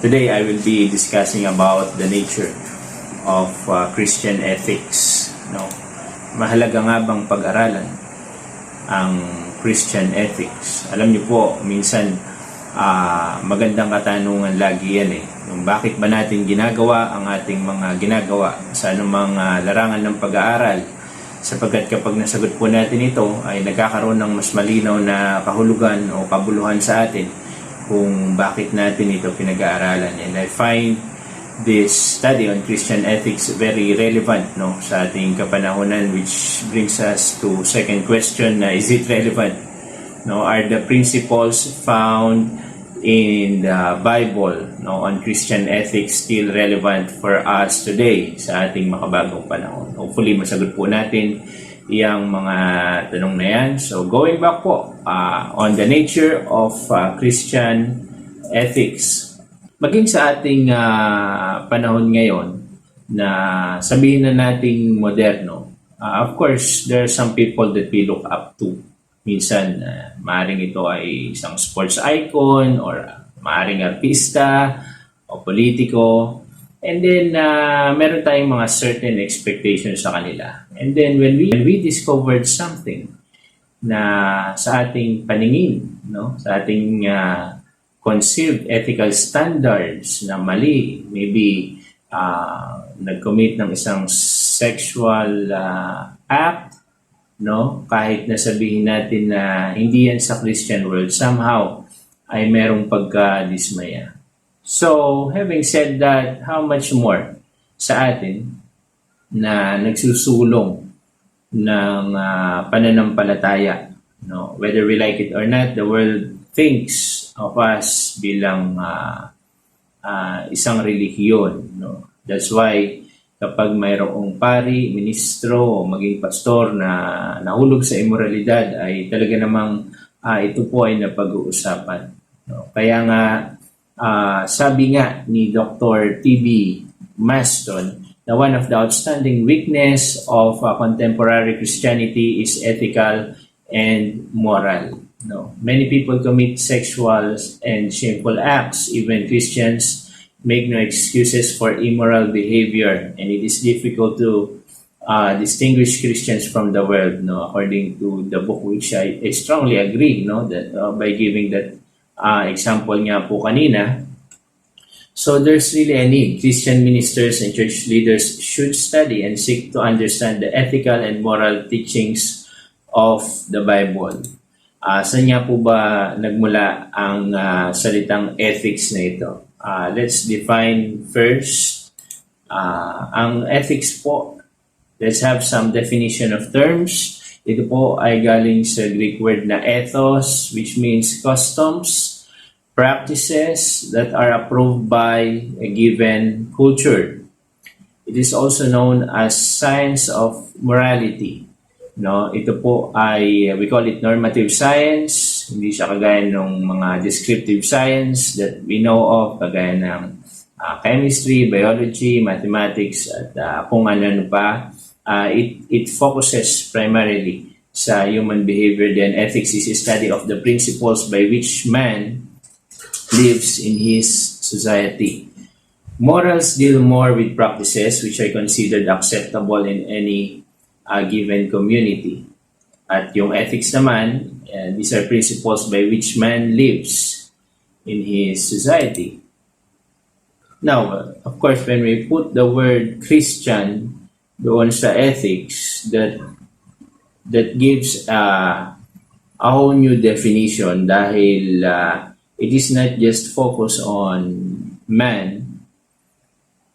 Today I will be discussing about the nature of Christian ethics. No? Mahalaga nga bang pag-aralan ang Christian ethics? Alam niyo po, minsan magandang katanungan lagi yan eh. Bakit ba natin ginagawa ang ating mga ginagawa sa anumang larangan ng pag-aaral? Sapagkat kapag nasagot po natin ito, ay nagkakaroon ng mas malinaw na kahulugan o kabuluhan sa atin kung bakit natin ito pinag-aaralan. And I find this study on Christian ethics very relevant sa ating kapanahunan, which brings us to second question, is it relevant? Are the principles found in the Bible on Christian ethics still relevant for us today sa ating makabagong panahon? Hopefully masagot po natin iyang mga tanong na yan. So going back po on the nature of Christian ethics, maging sa ating panahon ngayon na sabihin na nating moderno, of course there are some people that we look up to. Minsan, maaaring ito ay isang sports icon or maaaring artista o politiko. And then, meron tayong mga certain expectations sa kanila. And then, when we discovered something na sa ating paningin, sa ating conceived ethical standards na mali, maybe nag-commit ng isang sexual act, kahit na sabihin natin na hindi yan sa Christian world, somehow ay merong pagka-dismaya. So, having said that, how much more sa atin na nagsusulong ng pananampalataya? Whether we like it or not, the world thinks of us bilang isang relihiyon. That's why kapag mayroong pari, ministro, o maging pastor na nahulog sa immoralidad, ay talaga namang ito po ay napag-uusapan. Kaya nga, sabi nga ni Dr. T.B. Maston na one of the outstanding weakness of contemporary Christianity is ethical and moral. Many people commit sexual and shameful acts. Even Christians make no excuses for immoral behavior, and it is difficult to distinguish Christians from the world, according to the book, which I strongly agree, that by giving that example nga po kanina. So there's really a need. Christian ministers and church leaders should study and seek to understand the ethical and moral teachings of the Bible. Saan nga po ba nagmula ang salitang ethics na ito? Let's define first ang ethics po. Let's have some definition of terms. Ito po ay galing sa Greek word na ethos, which means customs, practices that are approved by a given culture. It is also known as science of morality. Ito po ay, we call it normative science. Hindi siya kagaya ng mga descriptive science that we know of, kagaya ng chemistry, biology, mathematics, at kung ano pa. It focuses primarily sa human behavior. Then ethics is a study of the principles by which man lives in his society. Morals deal more with practices which are considered acceptable in any given community. At yung ethics naman, these are principles by which man lives in his society. Now, of course, when we put the word Christian doon sa ethics, that gives a whole new definition dahil it is not just focused on man,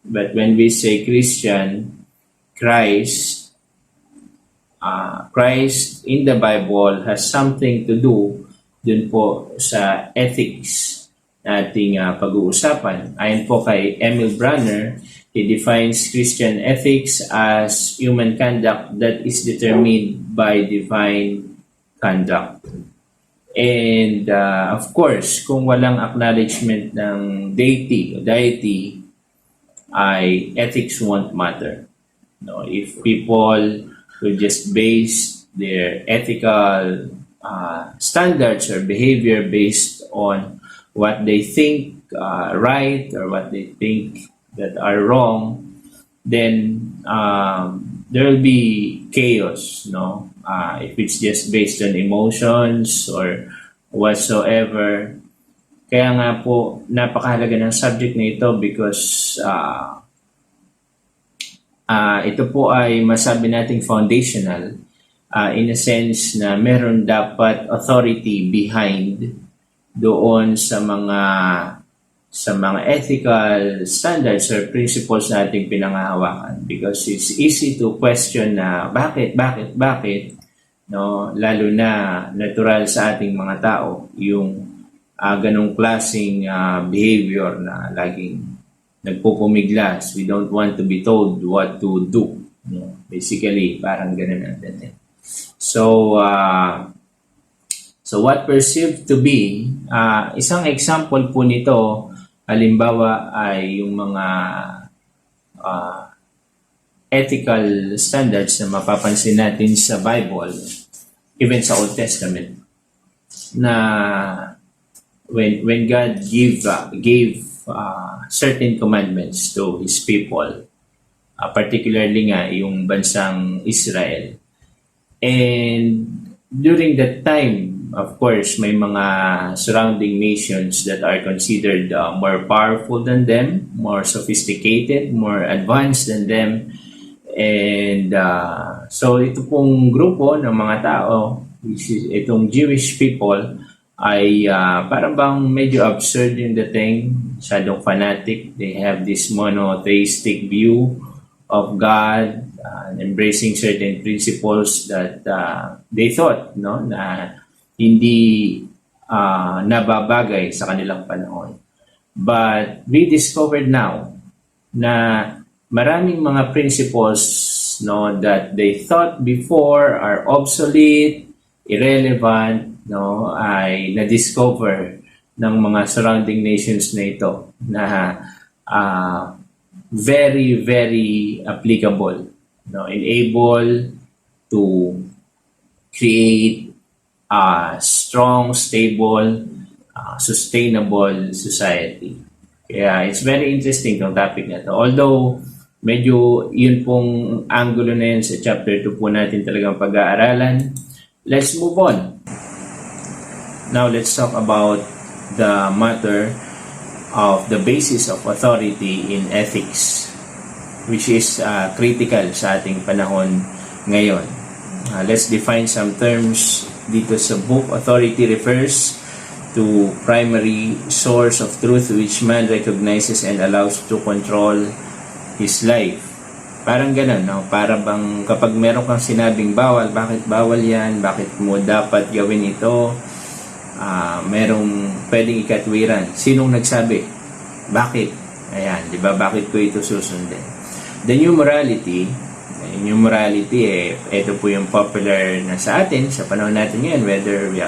but when we say Christian, Christ in the Bible has something to do dun po sa ethics na ating pag-uusapan. Ayon po kay Emil Brunner, he defines Christian ethics as human conduct that is determined by divine conduct. And of course, kung walang acknowledgement ng deity, ay ethics won't matter. If people will just base their ethical standards or behavior based on what they think right or what they think that are wrong, then there will be chaos, no? If it's just based on emotions or whatsoever. Kaya nga po, napakahalaga ng subject na ito because ito po ay masabi nating foundational in a sense na meron dapat authority behind doon sa mga ethical standards or principles na ating pinangahawakan, because it's easy to question na bakit, no? Lalo na natural sa ating mga tao yung ganong klaseng behavior na laging nagpupumiglas. We don't want to be told what to do, no? Basically parang ganun ang dating. So what perceived to be isang example po nito, halimbawa ay yung mga ethical standards na mapapansin natin sa Bible, even sa Old Testament, na when God gave certain commandments to His people, particularly nga yung bansang Israel. And during that time, of course, may mga surrounding nations that are considered more powerful than them, more sophisticated, more advanced than them. And so ito pong grupo ng mga tao, itong Jewish people, ay parang bang medyo absurd yung dating, masyadong fanatic. They have this monotheistic view of God, embracing certain principles that they thought, no, na hindi nababagay sa kanilang panahon. But we discovered now na maraming mga principles, no, that they thought before are obsolete, irrelevant, no, ay na-discover ng mga surrounding nations na ito na very, very applicable, no, and able to create a strong, stable, sustainable society. Kaya it's very interesting tong topic na to. Although, medyo yun pong angulo na yun sa chapter 2 po natin talagang pag-aaralan. Let's move on. Now, let's talk about the matter of the basis of authority in ethics, which is critical sa ating panahon ngayon. Let's define some terms dito sa book. Authority refers to primary source of truth which man recognizes and allows to control his life. Parang ganun, no? Para bang kapag meron kang sinabing bawal, bakit bawal yan? Bakit mo dapat gawin ito? Merong pwedeng ikatwiran. Sinong nagsabi? Bakit? Ayan, di ba? Bakit ko ito susundin? The new morality, ito po yung popular na sa atin, sa panahon natin ngayon, whether we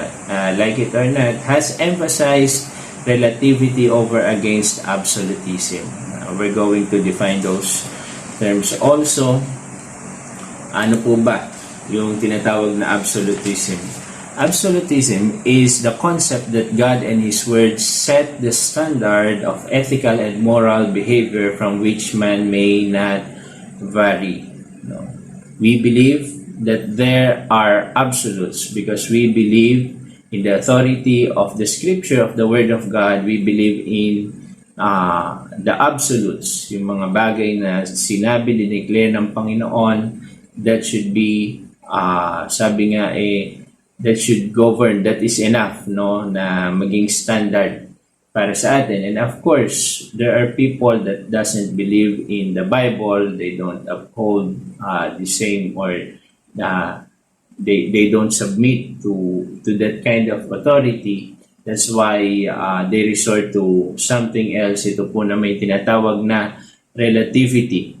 like it or not, has emphasized relativity over against absolutism. We're going to define those terms also. Ano po ba yung tinatawag na absolutism? Absolutism is the concept that God and His Word set the standard of ethical and moral behavior from which man may not vary. No. We believe that there are absolutes because we believe in the authority of the Scripture, of the Word of God. We believe in the absolutes, yung mga bagay na sinabi, dineclare ng Panginoon, that should be, sabi nga that should govern, that is enough, no, na maging standard para sa atin. And of course, there are people that doesn't believe in the Bible, they don't uphold the same, or they don't submit to that kind of authority. That's why they resort to something else. Ito po na may tinatawag na relativity.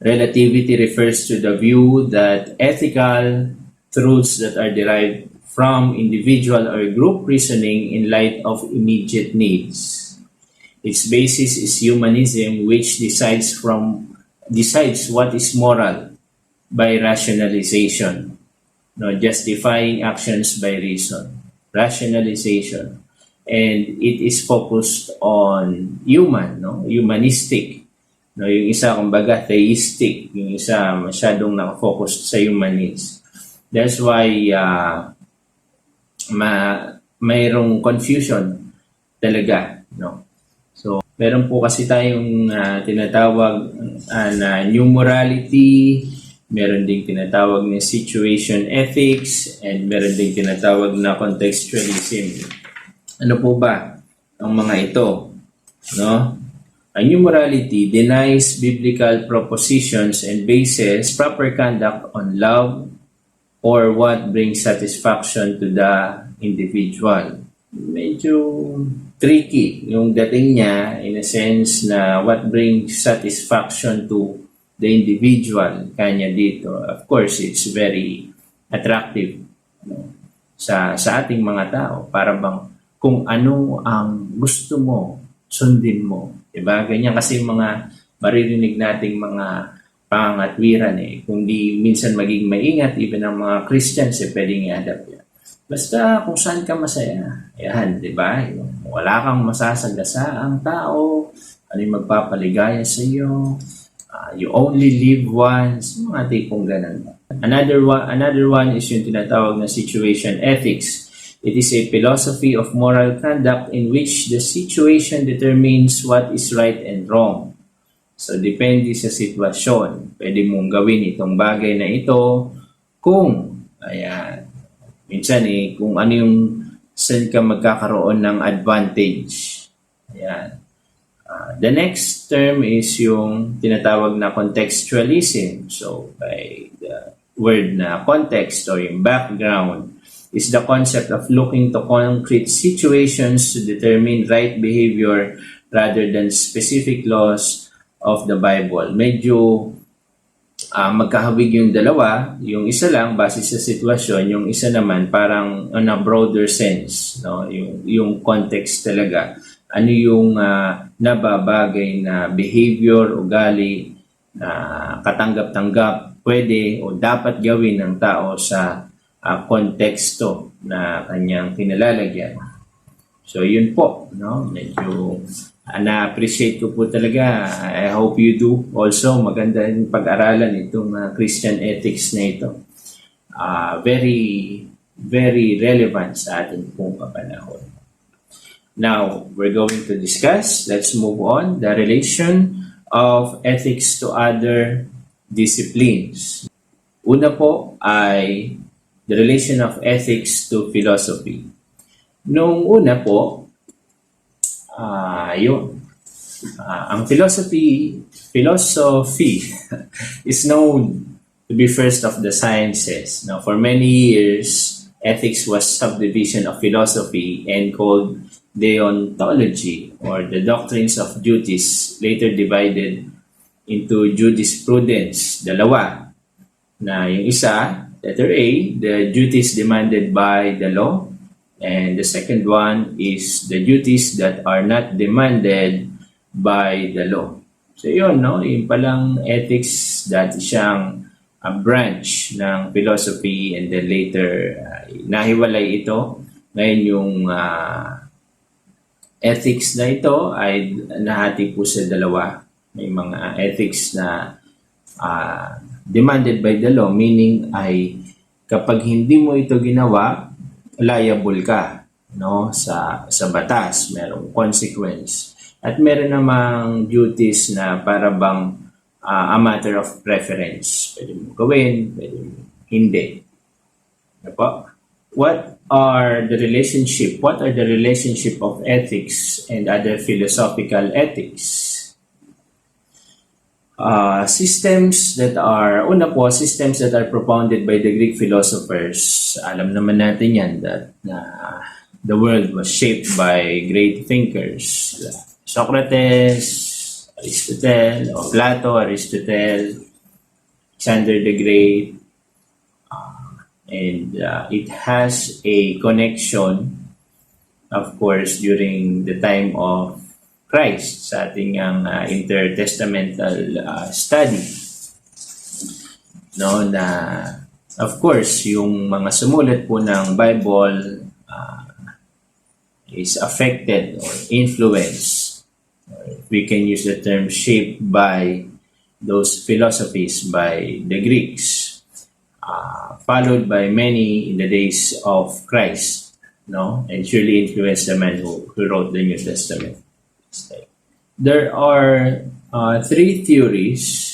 Relativity refers to the view that ethical truths that are derived from individual or group reasoning in light of immediate needs. Its basis is humanism, which decides what is moral by rationalization, no, justifying actions by reason. Rationalization. and it is focused on human, no? Humanistic. No, yung isa kumbaga theistic, yung isa masyadong nakafocus sa human needs. That's why mayroong confusion talaga, no? So, meron po kasi tayong tinatawag na new morality, meron ding tinatawag na situation ethics, and meron ding tinatawag na contextualism. Ano po ba ang mga ito? No? A new morality denies biblical propositions and bases proper conduct on love or what brings satisfaction to the individual. Medyo tricky yung dating niya in a sense na what brings satisfaction to the individual kanya dito. Of course, it's very attractive, no? sa ating mga tao. Para bang kung ano ang gusto mo, sundin mo. Diba? Ganyan kasi mga maririnig nating mga pangatwiran eh. Kung di minsan maging maingat, even ang mga Christians pwedeng i-adapt yan. Basta kung saan ka masaya. Yan, di ba? Wala kang masasagasa ang tao. Ano yung magpapaligaya sa iyo. You only live once. Mga tipong ganun. Another one is yung tinatawag na situation ethics. It is a philosophy of moral conduct in which the situation determines what is right and wrong. So, depende sa sitwasyon. Pwede mong gawin itong bagay na ito kung, ayan, minsan kung ano yung saan ka magkakaroon ng advantage. Ayan. The next term is yung tinatawag na contextualism. So, by the word na context or yung background, is the concept of looking to concrete situations to determine right behavior rather than specific laws of the Bible. Medyo magkahawig yung dalawa. Yung isa lang base sa sitwasyon, yung isa naman parang on a broader sense, no? Yung context talaga. Ano yung nababagay na behavior, ugali, katanggap-tanggap, pwede o dapat gawin ng tao sa konteksto na kanyang kinalalagyan. So, yun po, no? Medyo na-appreciate ko po talaga. I hope you do also. Maganda yung pag-aralan itong Christian ethics na ito. Very, very relevant sa ating pong kapanahon. Now, we're going to discuss, let's move on, the relation of ethics to other disciplines. Una po ay the relation of ethics to philosophy. Nung una po, ang philosophy is known to be first of the sciences. Now, for many years, ethics was subdivision of philosophy and called deontology or the doctrines of duties, later divided into jurisprudence. Dalawa. Na yung isa, letter A, the duties demanded by the law. And the second one is the duties that are not demanded by the law. So yun, no? Yung palang ethics, that siyang a branch ng philosophy, and then later nahiwalay ito. Ngayon yung ethics na ito ay nahati po sa dalawa. May mga ethics na demanded by the law, meaning ay kapag hindi mo ito ginawa, liable ka, no, sa batas, merong consequence. At meron namang duties na para bang a matter of preference. Pwede mo gawin, pwede mo hindi. Ano po? What are the relationship of ethics and other philosophical ethics? Systems that are propounded by the Greek philosophers. Alam naman natin yan that the world was shaped by great thinkers. Socrates, Plato, Aristotle, Alexander the Great. And it has a connection, of course, during the time of Christ sa ating intertestamental study. No, na of course yung mga sumulat po ng Bible is affected or influenced, we can use the term shaped by those philosophies by the Greeks, followed by many in the days of Christ, no, and surely influenced the man who wrote the New Testament. There are three theories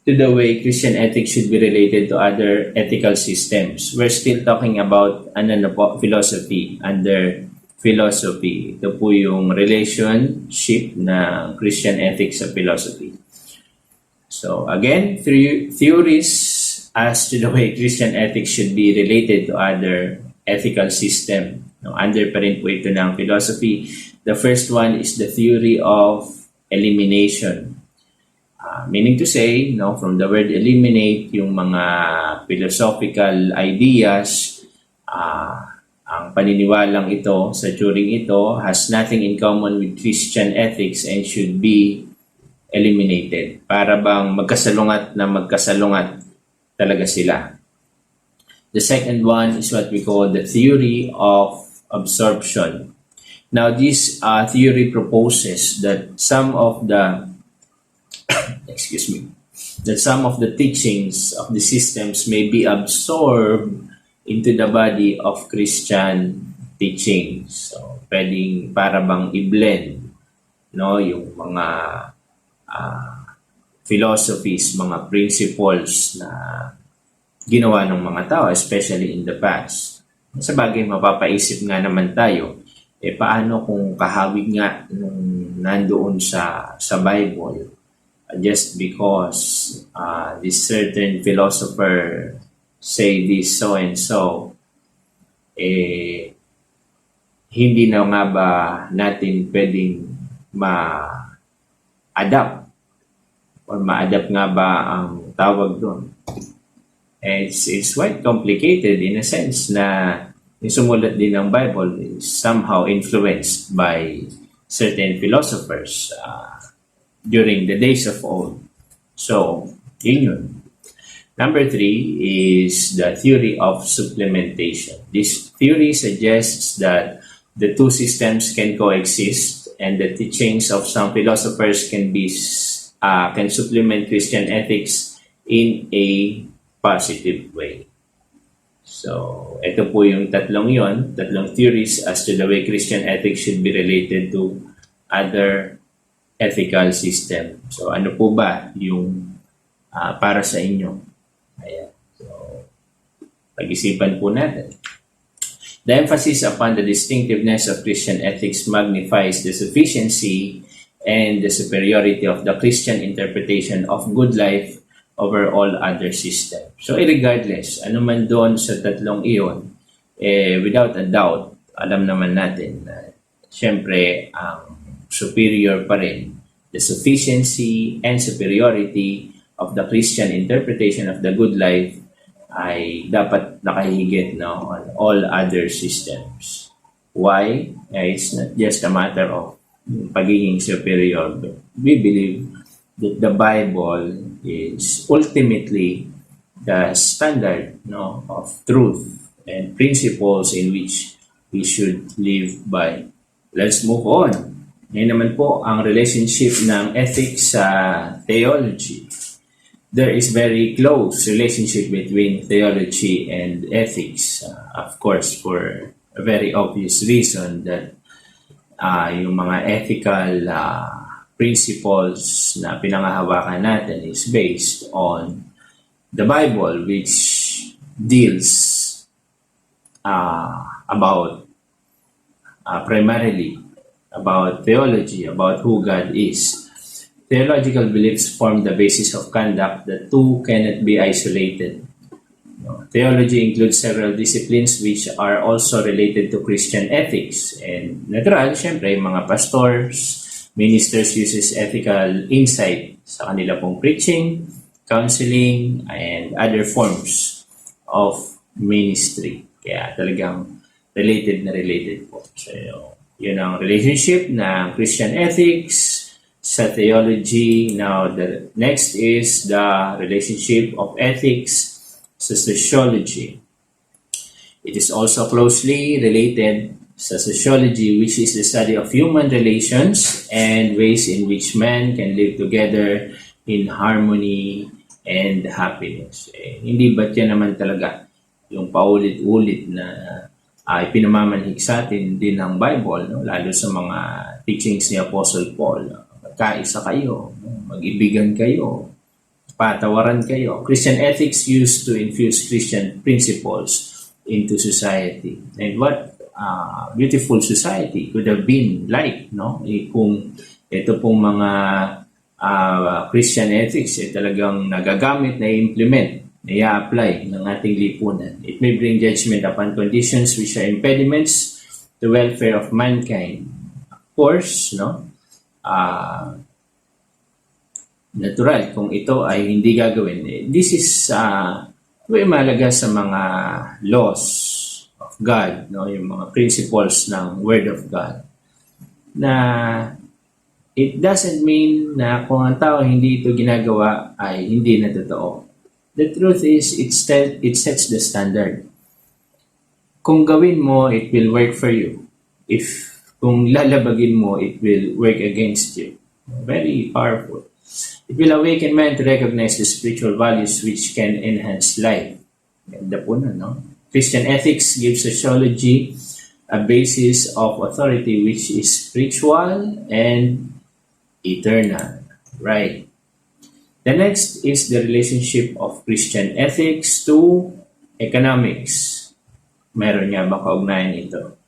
to the way Christian ethics should be related to other ethical systems. We're still talking about philosophy, under philosophy. Ito po yung relationship na Christian ethics sa philosophy. So again, three theories as to the way Christian ethics should be related to other ethical system. No, under pa rin po ito ng philosophy. The first one is the theory of elimination. Meaning to say, no, from the word eliminate, yung mga philosophical ideas, ang paniniwalang ito sa turing ito has nothing in common with Christian ethics and should be eliminated. Para bang magkasalungat na magkasalungat talaga sila. The second one is what we call the theory of absorption. Now, this theory proposes that some of the that some of the teachings of the systems may be absorbed into the body of Christian teachings. So, pwedeng para bang i-blend, no, yung mga philosophies, mga principles na ginawa ng mga tao, especially in the past. Sa bagay, mapapaisip nga naman tayo, paano kung kahawig nga nung nandoon sa Bible, just because this certain philosopher say this so and so, hindi na nga ba natin pwedeng ma-adapt or ma-adapt nga ba ang tawag doon? It's quite complicated in a sense na yung sumulat din ng Bible is somehow influenced by certain philosophers during the days of old. So, yun. Number 3 is the theory of supplementation. This theory suggests that the two systems can coexist and the teachings of some philosophers can supplement Christian ethics in a positive way. So, ito po yung tatlong theories as to the way Christian ethics should be related to other ethical system. So, ano po ba yung para sa inyo? Ayan. So, pag-isipan po natin. The emphasis upon the distinctiveness of Christian ethics magnifies the sufficiency and the superiority of the Christian interpretation of good life over all other systems. So, regardless, ano man doon sa tatlong iyon, without a doubt, alam naman natin na siyempre, ang superior pa rin the sufficiency and superiority of the Christian interpretation of the good life ay dapat nakahigit, no, on all other systems. Why? It's not just a matter of pagiging superior, but we believe that the Bible is ultimately the standard, no, of truth and principles in which we should live by. Let's move on. Ngayon naman po ang relationship ng ethics sa theology. There is very close relationship between theology and ethics. Of course, for a very obvious reason that yung mga ethical principles na pinangahawakan natin is based on the Bible, which deals about primarily about theology, about who God is. Theological beliefs form the basis of conduct. The two cannot be isolated. Theology includes several disciplines which are also related to Christian ethics. And natural, syempre, mga pastors, ministers uses ethical insight sa kanila pong preaching, counseling, and other forms of ministry. Kaya talagang related po. So, yun ang relationship ng Christian ethics sa theology. Now, the next is the relationship of ethics sa sociology. It is also closely related sa sociology, which is the study of human relations and ways in which men can live together in harmony and happiness. Hindi ba't yan naman talaga yung paulit-ulit na ipinamamanhig sa atin din ng Bible, no? Lalo sa mga teachings ni Apostle Paul. Magkaisa kayo, mag-ibigan kayo, patawaran kayo. Christian ethics used to infuse Christian principles into society. And what beautiful society could have been like, no? Kung ito pong mga Christian ethics talagang nagagamit na i-implement, na i-apply ng ating lipunan. It may bring judgment upon conditions which are impediments to the welfare of mankind. Of course, no? Natural kung ito ay hindi gagawin. This is may malaga sa mga laws of God, no, yung mga principles ng Word of God, na it doesn't mean na kung ang tao hindi ito ginagawa ay hindi na totoo. The truth is, it sets the standard. Kung gawin mo, it will work for you. Kung lalabagin mo, it will work against you. Very powerful. It will awaken man to recognize the spiritual values which can enhance life. Ganda po na, no? Christian ethics gives sociology a basis of authority which is spiritual and eternal. Right. The next is the relationship of Christian ethics to economics. Meron nga ba kaugnayan ito?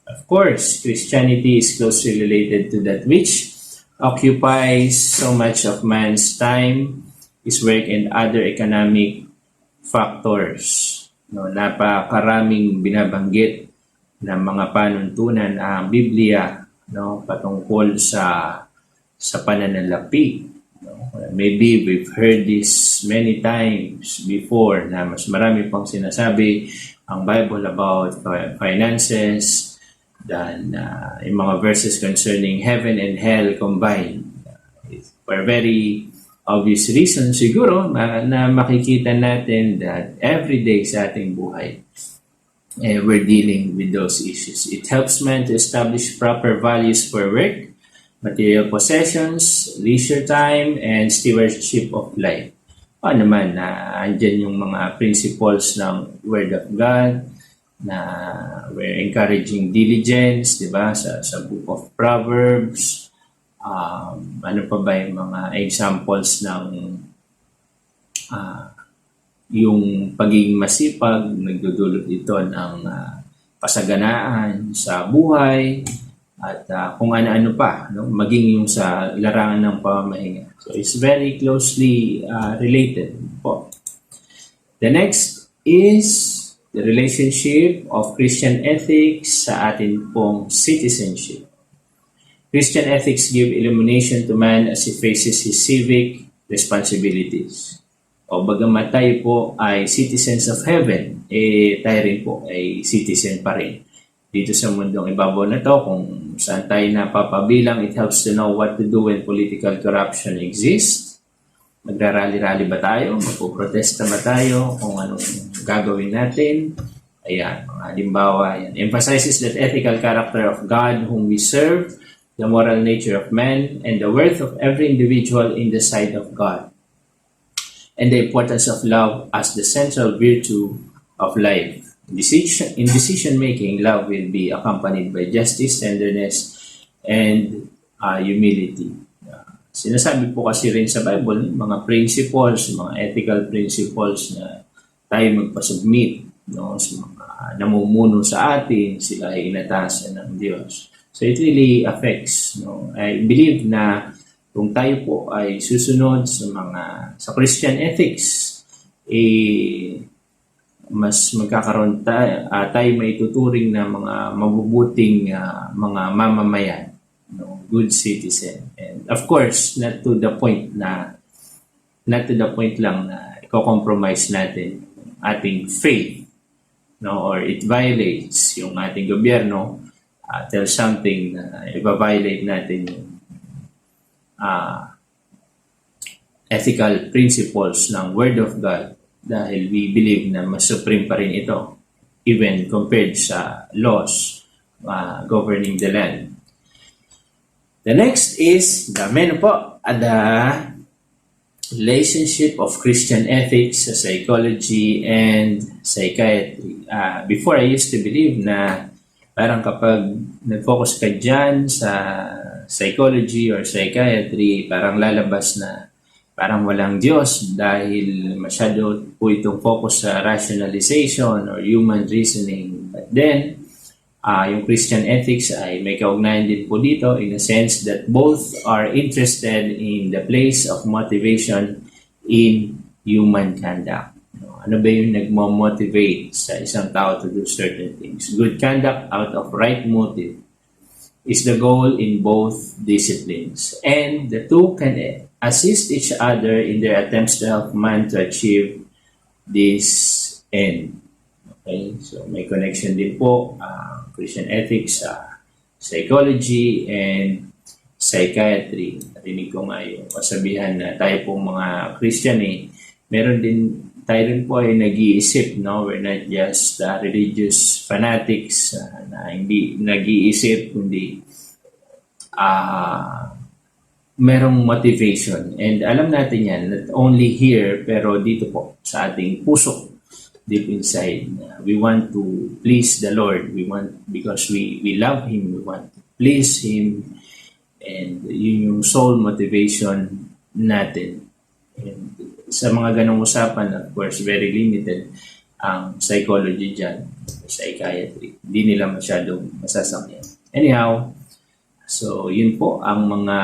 Of course, Christianity is closely related to that which occupies so much of man's time, his work, and other economic factors. No, napakaraming binabanggit ng mga panuntunan ang Biblia, no, patungkol sa pananalapi. No? Maybe we've heard this many times before na mas marami pang sinasabi ang Bible about finances than yung mga verses concerning heaven and hell combined. For very obvious reasons siguro na makikita natin that every day sa ating buhay we're dealing with those issues. It helps man to establish proper values for work, material possessions, leisure time, and stewardship of life. Naman na andyan yung mga principles ng Word of God, na we're encouraging diligence, di ba, sa Book of Proverbs. Ano pa ba yung mga examples ng yung pagiging masipag, nagdudulot ito ng kasaganaan sa buhay, at kung ano-ano pa, no? Maging yung sa larangan ng pamamahinga. So it's very closely related po. The next is the relationship of Christian ethics sa atin pong citizenship. Christian ethics give illumination to man as he faces his civic responsibilities. O bagamat tayo po ay citizens of heaven, tayo rin po ay citizen pa rin. Dito sa mundong ibabaw na to, kung saan tayo napapabilang, it helps to know what to do when political corruption exists. Magrarally-rally ba tayo? Magpuprotesta ba tayo? Kung anong gagawin natin? Ayan, mga halimbawa. Yan. Emphasizes that ethical character of God whom we serve, the moral nature of man, and the worth of every individual in the sight of God, and the importance of love as the central virtue of life. In decision-making, love will be accompanied by justice, tenderness, and humility. Sinasabi po kasi rin sa Bible, mga principles, mga ethical principles na tayo magpasubmit, no, sa mga namumuno sa atin, sila ay inatasan ng Diyos. So it really affects, no. I believe na kung tayo po ay susunod sa Christian ethics, mas magkakaroon tayo may tuturing na mga mabubuting mga mamamayan, no, good citizen. And of course, not to the point lang na i-compromise natin ating faith, no, or it violates yung ating gobyerno, tell something na i-violate natin yung ethical principles ng Word of God, dahil we believe na mas supreme pa rin ito. even compared sa laws governing the land. The next is the relationship of Christian ethics, psychology, and psychiatry. Before, I used to believe na parang kapag nag-focus ka dyan sa psychology or psychiatry, parang lalabas na parang walang Diyos dahil masyado po itong focus sa rationalization or human reasoning. But then, yung Christian ethics ay may kaugnayan din po dito in a sense that both are interested in the place of motivation in human conduct. Ano ba yung nagmo-motivate sa isang tao to do certain things? Good conduct out of right motive is the goal in both disciplines. And the two can assist each other in their attempts to help man to achieve this end. Okay? So may connection din po Christian ethics, psychology, and psychiatry. Narinig ko nga yung kasabihan na tayo pong mga Christian meron din tayo rin po ay nag-iisip, no? We're not just religious fanatics na hindi nag-iisip, kundi merong motivation. And alam natin yan, not only here, pero dito po sa ating puso, deep inside. We want to please the Lord. Because we love Him, we want to please Him. And yun yung soul motivation natin. And sa mga ganong usapan, of course, very limited ang psychology dyan, psychiatry. Hindi nila masyadong masasakyan. Anyhow, so yun po ang mga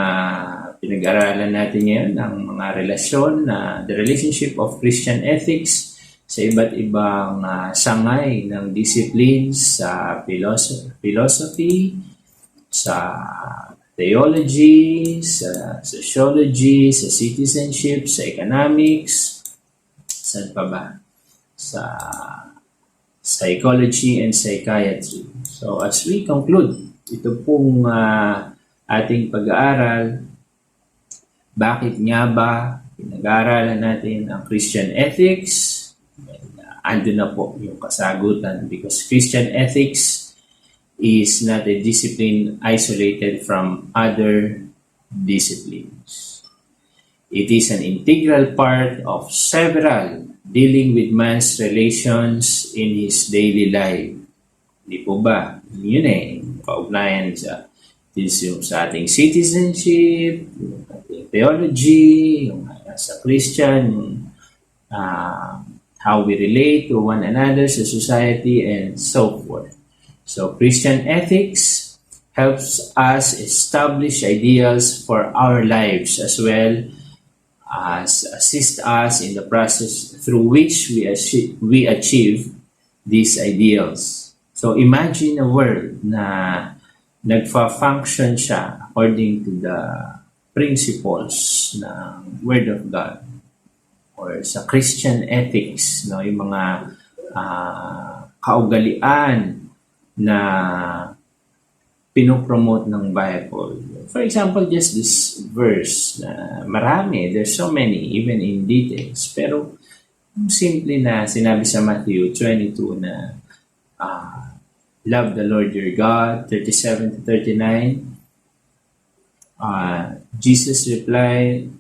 pinag-aralan natin ngayon, ang mga relasyon, the relationship of Christian ethics sa iba't ibang sangay ng disciplines sa philosophy, sa theology, sa sociology, sa citizenship, sa economics, saan pa ba? Sa psychology and psychiatry. So as we conclude, ito pong ating pag-aaral, bakit nga ba pinag-aaralan natin ang Christian ethics? Ando na po yung kasagutan because Christian ethics is not a discipline isolated from other disciplines. It is an integral part of several dealing with man's relations in his daily life. Di po ba? Yun kaugnayan sa ating citizenship, yung ating theology, yung sa Christian, how we relate to one another, sa society, and so forth. So Christian ethics helps us establish ideals for our lives as well as assist us in the process through which we achieve these ideals. So imagine a world na nagfa-function siya according to the principles ng Word of God or sa Christian ethics, no, yung mga kaugalian na pinopromote ng Bible. For example, just this verse na marami, there's so many, even in details. Pero simple na sinabi sa Matthew 22 na love the Lord your God, 37 to 39. Jesus replied,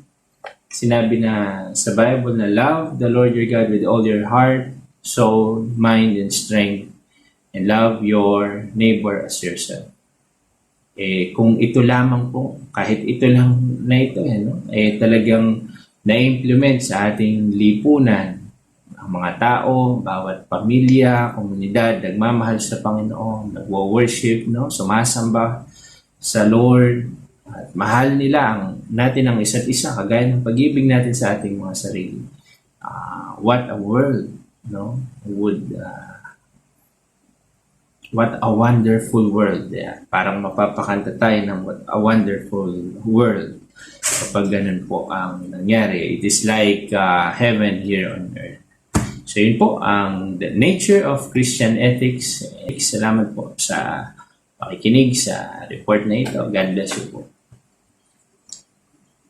sinabi na sa Bible na love the Lord your God with all your heart, soul, mind, and strength, and love your neighbor as yourself. Kung ito lamang po, kahit ito lang na ito, talagang na-implement sa ating lipunan, ang mga tao, bawat pamilya, komunidad, nagmamahal sa Panginoon, nagwo-worship, sumasamba sa Lord, at mahal nila natin ang isa't isa, kagaya ng pag-ibig natin sa ating mga sarili. What a world, what a wonderful world. Parang mapapakanta tayo ng what a wonderful world kapag ganun po ang nangyari. It is like heaven here on earth. So yun po ang the nature of Christian ethics. Salamat po sa pakikinig sa report na ito. God bless you po.